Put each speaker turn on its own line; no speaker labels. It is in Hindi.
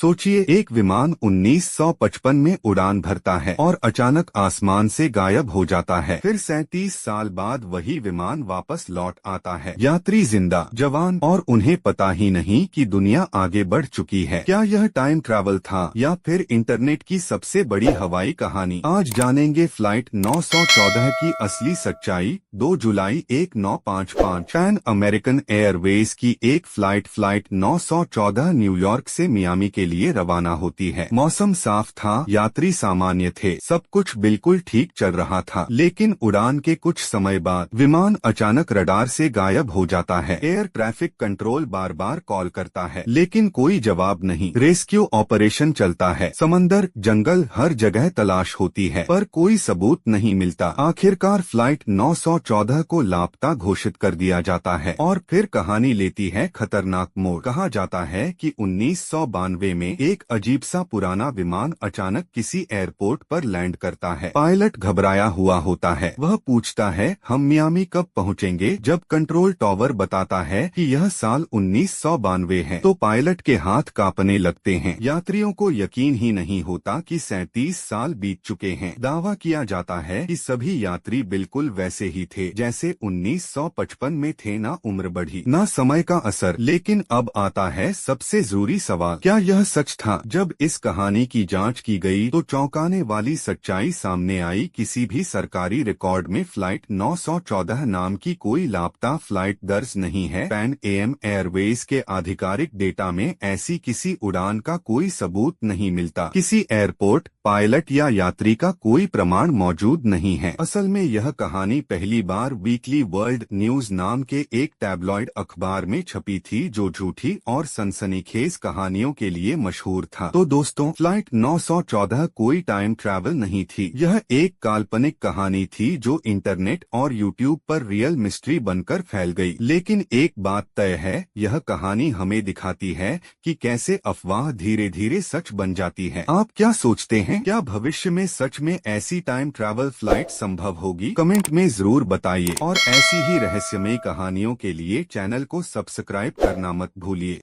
सोचिए, एक विमान 1955 में उड़ान भरता है और अचानक आसमान से गायब हो जाता है। फिर 37 साल बाद वही विमान वापस लौट आता है। यात्री जिंदा, जवान और उन्हें पता ही नहीं कि दुनिया आगे बढ़ चुकी है। क्या यह टाइम ट्रैवल था या फिर इंटरनेट की सबसे बड़ी हवाई कहानी? आज जानेंगे फ्लाइट 914 की असली सच्चाई। 2 जुलाई 1955 पैन अमेरिकन एयरवेज की एक फ्लाइट 914 न्यूयॉर्क से मियामी के लिए रवाना होती है। मौसम साफ था, यात्री सामान्य थे, सब कुछ बिल्कुल ठीक चल रहा था। लेकिन उड़ान के कुछ समय बाद विमान अचानक रडार से गायब हो जाता है। एयर ट्रैफिक कंट्रोल बार बार कॉल करता है, लेकिन कोई जवाब नहीं। रेस्क्यू ऑपरेशन चलता है, समंदर, जंगल, हर जगह तलाश होती है, पर कोई सबूत नहीं मिलता। आखिरकार फ्लाइट 914 को लापता घोषित कर दिया जाता है और फिर कहानी लेती है खतरनाक मोड़। कहा जाता है कि 1992 में एक अजीब सा पुराना विमान अचानक किसी एयरपोर्ट पर लैंड करता है। पायलट घबराया हुआ होता है, वह पूछता है, हम मियामी कब पहुंचेंगे? जब कंट्रोल टॉवर बताता है कि यह साल 1992 है, तो पायलट के हाथ कांपने लगते हैं। यात्रियों को यकीन ही नहीं होता कि 37 साल बीत चुके हैं। दावा किया जाता है कि सभी यात्री बिल्कुल वैसे ही थे जैसे 1955 में थे, ना उम्र बढ़ी ना समय का असर। लेकिन अब आता है सबसे जरूरी सवाल, क्या यह सच था? जब इस कहानी की जांच की गई तो चौंकाने वाली सच्चाई सामने आई। किसी भी सरकारी रिकॉर्ड में फ्लाइट 914 नाम की कोई लापता फ्लाइट दर्ज नहीं है। पैन एम एयरवेज के आधिकारिक डेटा में ऐसी किसी उड़ान का कोई सबूत नहीं मिलता। किसी एयरपोर्ट, पायलट या यात्री का कोई प्रमाण मौजूद नहीं है। असल में यह कहानी पहली बार वीकली वर्ल्ड न्यूज नाम के एक टैबलॉइड अखबार में छपी थी, जो झूठी और सनसनीखेज कहानियों के लिए मशहूर था। तो दोस्तों, फ्लाइट 914 कोई टाइम ट्रैवल नहीं थी, यह एक काल्पनिक कहानी थी जो इंटरनेट और यूट्यूब पर रियल मिस्ट्री बनकर फैल गई। लेकिन एक बात तय है, यह कहानी हमें दिखाती है कि कैसे अफवाह धीरे धीरे सच बन जाती है। आप क्या सोचते हैं? क्या भविष्य में सच में ऐसी टाइम ट्रैवल फ्लाइट संभव होगी? कमेंट में जरूर बताइए और ऐसी ही रहस्यमयी कहानियों के लिए चैनल को सब्सक्राइब करना मत भूलिए।